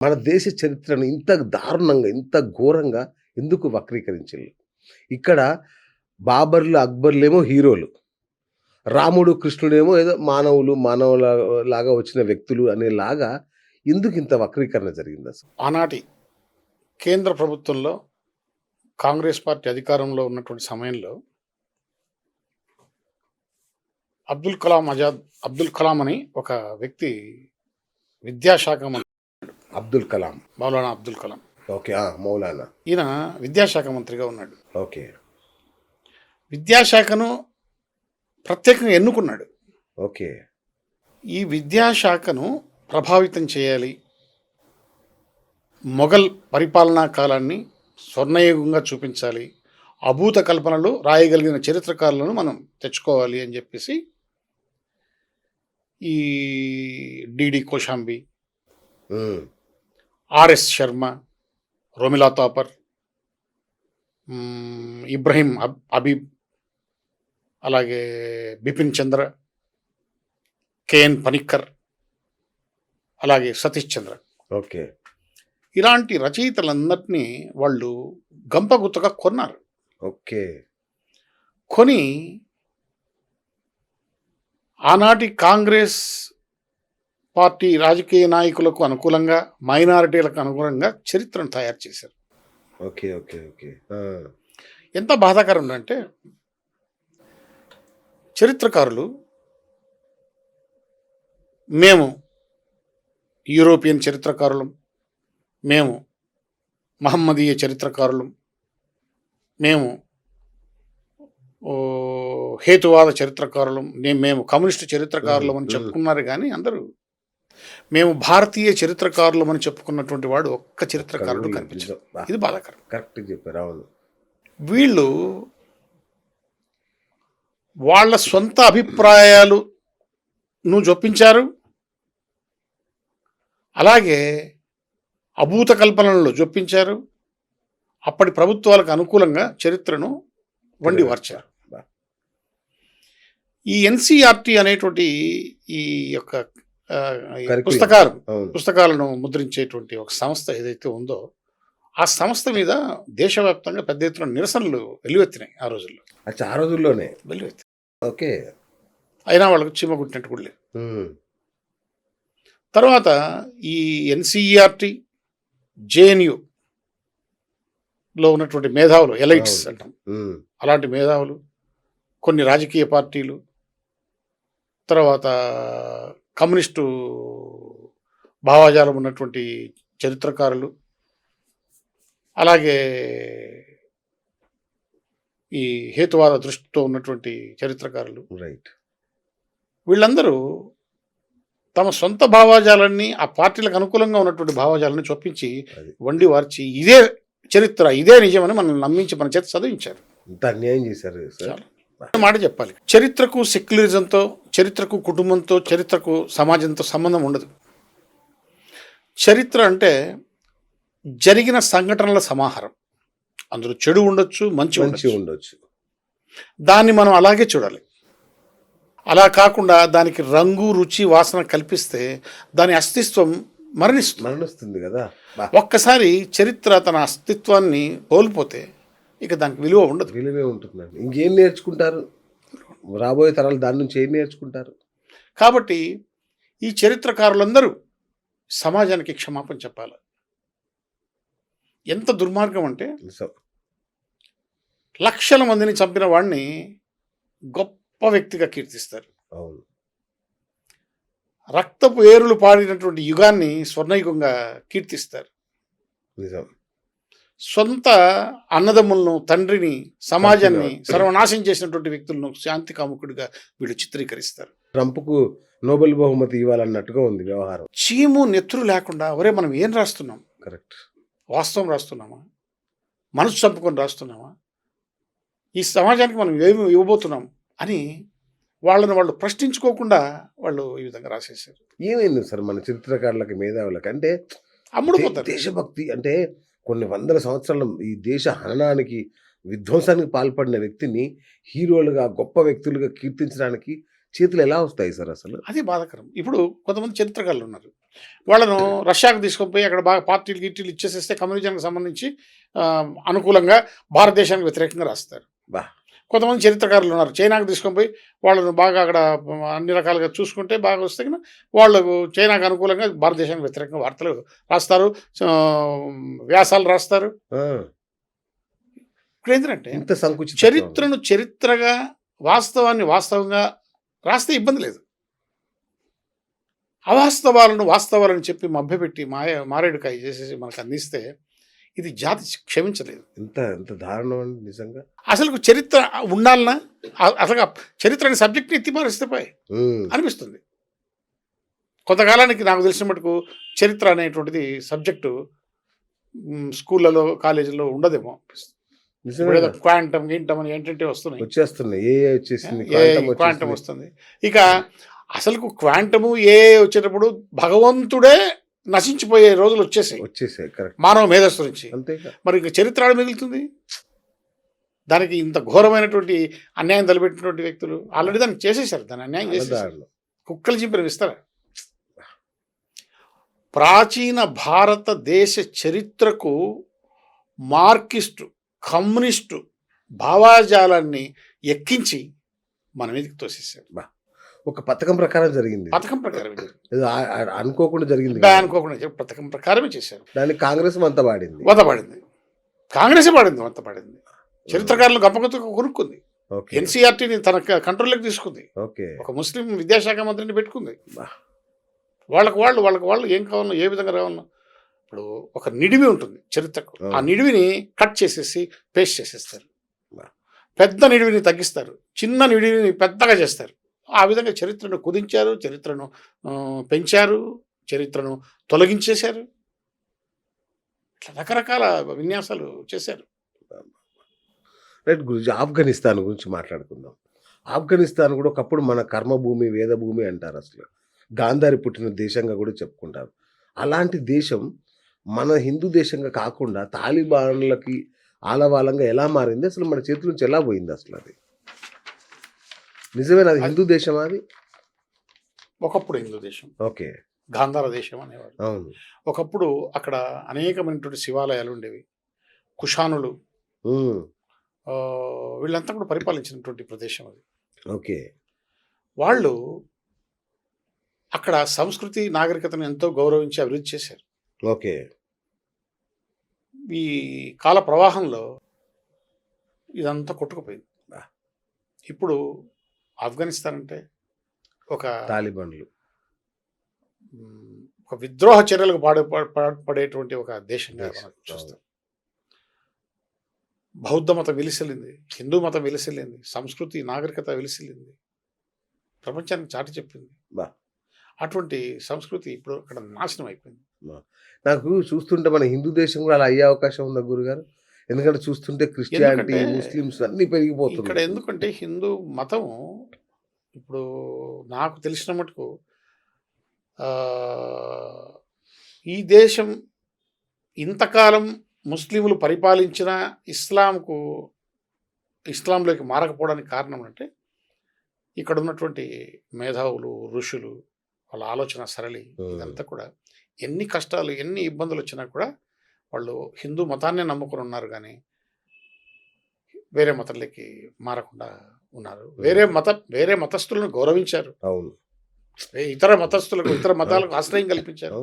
మన దేశ చరిత్రను ఇంత దారుణంగా, ఇంత ఘోరంగా ఎందుకు వక్రీకరించిల్లు? ఇక్కడ బాబర్‌లు, అక్బర్‌లేమో హీరోలు. రాముడు, కృష్ణుడేమో ఏదో మానవులు, లాగా వచ్చిన వ్యక్తులు అనేలాగా ఎందుకింత వక్రీకరణ జరిగిందసలు? ఆనాటి కేంద్ర ప్రభుత్వంలో కాంగ్రెస్ పార్టీ అధికారంలో ఉన్నటువంటి సమయంలో అబ్దుల్ కలాం అని ఒక వ్యక్తి విద్యాశాఖ మంత్రి, అబ్దుల్ కలాం. మౌలానా అబ్దుల్ కలాం. ఓకే. మౌలానా. ఈయన విద్యాశాఖ మంత్రిగా ఉన్నాడు. ఓకే. విద్యాశాఖను ప్రత్యేకంగా ఎన్నుకున్నాడు. ఓకే. ఈ విద్యాశాఖను ప్రభావితం చేయాలి, మొఘల్ పరిపాలనా కాలాన్ని స్వర్ణయుగంగా చూపించాలి, అభూత కల్పనలు రాయగలిగిన చరిత్రకారులను మనం తెచ్చుకోవాలి అని చెప్పేసి ఈ డిడి కోశాంబి, ఆర్ఎస్ శర్మ, రోమిలా తాపర్, ఇబ్రహీం అబీబ్, అలాగే బిపిన్ చంద్ర, కేఎన్ పనిక్కర్, అలాగే సతీష్ చంద్ర, ఓకే, ఇలాంటి రచయితలందరినీ వాళ్ళు గంపగుత్తగా కొన్నారు. ఓకే. కొని ఆనాటి కాంగ్రెస్ పార్టీ రాజకీయ నాయకులకు అనుకూలంగా, మైనారిటీలకు అనుకూలంగా చరిత్రను తయారు చేశారు. ఓకే. ఓకే. ఓకే. ఎంత బాధాకరం అంటే చరిత్రకారులు మేము యూరోపియన్ చరిత్రకారులం, మేము మహమ్మదీయ చరిత్రకారులం, మేము హేతువాద చరిత్రకారులం, మేము కమ్యూనిస్టు చరిత్రకారులం అని చెప్పుకున్నారు. కానీ అందరూ మేము భారతీయ చరిత్రకారులం అని చెప్పుకున్నటువంటి వాడు ఒక్క చరిత్రకారుడు కనిపించదు. ఇది బాధాకరం. కరెక్ట్ చెప్పారు. అవును. వీళ్ళు వాళ్ళ సొంత అభిప్రాయాలు చొప్పించారు, అలాగే అభూత కల్పనలు చొప్పించారు, అప్పటి ప్రభుత్వాలకు అనుకూలంగా చరిత్రను వండి వార్చారు. ఈ ఎన్సిఆర్టీ అనేటువంటి ఈ యొక్క పుస్తకాలను ముద్రించేటువంటి ఒక సంస్థ ఏదైతే ఉందో ఆ సంస్థ మీద దేశవ్యాప్తంగా పెద్ద ఎత్తున నిరసనలు వెల్లువెత్తినాయి ఆ రోజుల్లో. ఆ రోజుల్లోనే వెల్లువెత్తి. ఓకే. అయినా వాళ్ళకు చీమ కుట్టినట్టు కూడా లేదు. తర్వాత ఈ ఎన్సిఈఆర్టీ, జేఎన్యులో ఉన్నటువంటి మేధావులు, ఎలైట్స్ అంటాం, అలాంటి మేధావులు, కొన్ని రాజకీయ పార్టీలు, తర్వాత కమ్యూనిస్టు భావాజాలం ఉన్నటువంటి చరిత్రకారులు, అలాగే ఈ హేతువాద దృష్టితో ఉన్నటువంటి చరిత్రకారులు, వీళ్ళందరూ తమ సొంత భావాజాలాన్ని, ఆ పార్టీలకు అనుకూలంగా ఉన్నటువంటి భావాజాలాన్ని చొప్పించి వండి వార్చి ఇదే చరిత్ర, ఇదే నిజమని మనం నమ్మించి మన చేత చదివించారు. అన్యాయం చేశారు. మాట చెప్పాలి, చరిత్రకు సెక్యులరిజంతో, చరిత్రకు కుటుంబంతో, చరిత్రకు సమాజంతో సంబంధం ఉండదు. చరిత్ర అంటే జరిగిన సంఘటనల సమాహారం. అందులో చెడు ఉండొచ్చు, మంచి ఉండొచ్చు. దాన్ని మనం అలాగే చూడాలి. అలా కాకుండా దానికి రంగు, రుచి, వాసన కల్పిస్తే దాని అస్తిత్వం మరణిస్తుంది కదా. ఒక్కసారి చరిత్ర తన అస్తిత్వాన్ని కోల్పోతే ఇక దానికి విలువ ఉండదు. విలువే ఉంటుందండి. ఇంకేం నేర్చుకుంటారు రాబోయే తరాలు? దాని నుంచి ఏం నేర్చుకుంటారు? కాబట్టి ఈ చరిత్రకారులందరూ సమాజానికి క్షమాపణ చెప్పాలి. ఎంత దుర్మార్గం అంటే లక్షల మందిని చంపిన వాడిని గొప్ప వ్యక్తిగా కీర్తిస్తారు. అవును. రక్తపు ఏరులు పాడినటువంటి యుగాన్ని స్వర్ణయుగంగా కీర్తిస్తారు. నిజం. సొంత అన్నదమ్ములను, తండ్రిని, సమాజాన్ని సర్వనాశం చేసినటువంటి వ్యక్తులను శాంతి కాముకుడిగా వీళ్ళు చిత్రీకరిస్తారు. ట్రంప్కు నోబెల్ బహుమతి ఇవ్వాలన్నట్టుగా ఉంది వ్యవహారం. చీము నెత్తురు లేకుండా ఒరే మనం ఏం రాస్తున్నాం? కరెక్ట్. వాస్తవం రాస్తున్నామా? మనసు చంపుకొని రాస్తున్నామా? ఈ సమాజానికి మనం ఏమి ఇవ్వబోతున్నాం అని వాళ్ళు ప్రశ్నించుకోకుండా వాళ్ళు ఈ విధంగా రాసేసారు. ఏమైంది సార్ మన చరిత్రకారులకి, మేధావులకి? అంటే అమ్ముడుపోతారు. దేశభక్తి అంటే కొన్ని వందల సంవత్సరాల ఈ దేశ హననానికి, విధ్వంసానికి పాల్పడిన వ్యక్తిని హీరోలుగా, గొప్ప వ్యక్తులుగా కీర్తించడానికి చేతులు ఎలా వస్తాయి సార్ అసలు? అది బాధాకరం. ఇప్పుడు కొంతమంది చరిత్రకారులు ఉన్నారు. వాళ్ళను రష్యాకు తీసుకొని పోయి అక్కడ బాగా పార్టీలు గిట్టీలు ఇచ్చేసేస్తే కమ్యూనిజానికి సంబంధించి అనుకూలంగా భారతదేశానికి వ్యతిరేకంగా రాస్తారు. బా! కొంతమంది చరిత్రకారులు ఉన్నారు. చైనాకు తీసుకొని పోయి వాళ్ళను బాగా అక్కడ అన్ని రకాలుగా చూసుకుంటే బాగా వస్తే గిన వాళ్ళకు చైనాకు అనుకూలంగా భారతదేశానికి వ్యతిరేకంగా వార్తలు రాస్తారు. వ్యాసాలు రాస్తారు. ఆ! ఇప్పుడు ఏంటంటే ఇంత సంకుచిత చరిత్రను చరిత్రగా, వాస్తవాన్ని వాస్తవంగా రాస్తే ఇబ్బంది లేదు. అవాస్తవాలను వాస్తవాలను చెప్పి మభ్యపెట్టి మారేడుకాయ చేసేసి మనకు అందిస్తే ఇది జాతి క్షమించలేదు. ఎంత దారుణం అండి నిజంగా. అసలు చరిత్ర ఉండాలనా? అసలు చరిత్ర అనే సబ్జెక్ట్ని ఎత్తిపారేస్తే పోయి అనిపిస్తుంది. కొంతకాలానికి నాకు తెలిసిన మటుకు చరిత్ర అనేటువంటిది సబ్జెక్టు స్కూళ్ళలో కాలేజీల్లో ఉండదేమో అనిపిస్తుంది. నిజంగా క్వాంటమ్ గింటమ్ అని ఏంటంటే వస్తున్నాయి. వచ్చేస్తున్నాయి. ఏ వచ్చేసింది, క్వాంటమ్ వస్తుంది. ఇక అసలు క్వాంటము ఏ వచ్చేటప్పుడు భగవంతుడే నశించిపోయే రోజులు వచ్చేసాయి. కరెక్ట్. మానవ మేధస్సు నుంచి. అంతేగా. మరి ఇంక చరిత్ర ఆడ మిగులుతుంది. దానికి ఇంత ఘోరమైనటువంటి అన్యాయం తలపెట్టినటువంటి వ్యక్తులు ఆల్రెడీ దాన్ని చేసేసారు. దాన్ని అన్యాయం చేసేసారు. కుక్కలు చింపిన విస్తర. ప్రాచీన భారతదేశ చరిత్రకు మార్కిస్టు, కమ్యూనిస్టు భావాజాలాన్ని ఎక్కించి మన మీదకి తోసేసారు. ఒక పథకం ప్రకారం జరిగింది. పథకం ప్రకారం ఏదో అనుకోకుండా జరిగింది. అనుకోకుండా పథకం ప్రకారమే చేశారు. దాన్ని కాంగ్రెస్ వంత పాడింది. కాంగ్రెసే పాడింది, వంత పాడింది. చరిత్రకారులు గప్పగొత్తుగా కొనుక్కుంది. ఎన్సీఆర్టీని తన కంట్రోల్లోకి తీసుకుంది. ఒక ముస్లిం విద్యాశాఖ మంత్రిని పెట్టుకుంది. వాళ్ళకు వాళ్ళు ఏం కావాలన్నా, ఏ విధంగా రావాలన్నా. ఇప్పుడు ఒక నిడివి ఉంటుంది చరిత్రకు. ఆ నిడివిని కట్ చేసేసి పేస్ట్ చేసేస్తారు. పెద్ద నిడివిని తగ్గిస్తారు, చిన్న నిడివిని పెద్దగా చేస్తారు. ఆ విధంగా చరిత్రను కుదించారు, చరిత్రను పెంచారు, చరిత్రను తొలగించేశారు. ఇట్లా రకరకాల విన్యాసాలు చేశారు. రైట్ గురించి ఆఫ్ఘనిస్తాన్ గురించి మాట్లాడుకుందాం. ఆఫ్ఘనిస్తాన్ కూడా ఒకప్పుడు మన కర్మభూమి, వేదభూమి అంటారు. అసలు గాంధారి పుట్టిన దేశంగా కూడా చెప్పుకుంటారు. అలాంటి దేశం మన హిందూ దేశంగా కాకుండా తాలిబాన్లకి ఆలవాలంగా ఎలా మారింది? అసలు మన చేతుల నుంచి ఎలా పోయింది అసలు? అది నిజమేనా? అది హిందూ దేశం? అది ఒకప్పుడు హిందూ దేశం. ఓకే. గాంధార దేశం అనేవాడు. అవును. ఒకప్పుడు అక్కడ అనేకమైనటువంటి శివాలయాలు ఉండేవి. కుషానులు వీళ్ళంతా కూడా పరిపాలించినటువంటి ప్రదేశం అది. ఓకే. వాళ్ళు అక్కడ సంస్కృతి నాగరికతను ఎంతో గౌరవించి అభివృద్ధి చేశారు. ఓకే. ఈ కాల ప్రవాహంలో ఇదంతా కొట్టుకుపోయింది. ఇప్పుడు ఆఫ్ఘనిస్తాన్ అంటే ఒక తాలిబాన్లు ఒక విద్రోహ చర్యలకు పడేటువంటి ఒక దేశంగా మనం చూస్తాం. బౌద్ధ మతం విలిసిల్లింది, హిందూ మతం విలిసిల్లింది, సంస్కృతి నాగరికత విలిసిల్లింది, ప్రపంచానికి చాటి చెప్పింది. అటువంటి సంస్కృతి ఇప్పుడు అక్కడ నాశనం అయిపోయింది. నాకు చూస్తుంటే మన హిందూ దేశం కూడా అలా అయ్యే అవకాశం ఉందా గురుగారు? ఎందుకంటే చూస్తుంటే క్రిస్టియానిటీ, ముస్లిమ్స్ అన్ని పెరిగిపోతుంది ఇక్కడ. ఎందుకంటే హిందూ మతం ఇప్పుడు నాకు తెలిసిన మటుకు ఈ దేశం ఇంతకాలం ముస్లింలు పరిపాలించిన ఇస్లాంలోకి మారకపోవడానికి కారణం అంటే ఇక్కడ ఉన్నటువంటి మేధావులు, ఋషులు, వాళ్ళ ఆలోచన సరళి, ఇదంతా కూడా ఎన్ని కష్టాలు, ఎన్ని ఇబ్బందులు వచ్చినా కూడా వాళ్ళు హిందూ మతాన్నే నమ్ముకుని ఉన్నారు. కానీ వేరే మతంలోకి మారకుండా ఉన్నారు. వేరే మతస్థులను గౌరవించారు. అవును. ఇతర మతస్థులకు, ఇతర మతాలకు ఆశ్రయం కల్పించారు.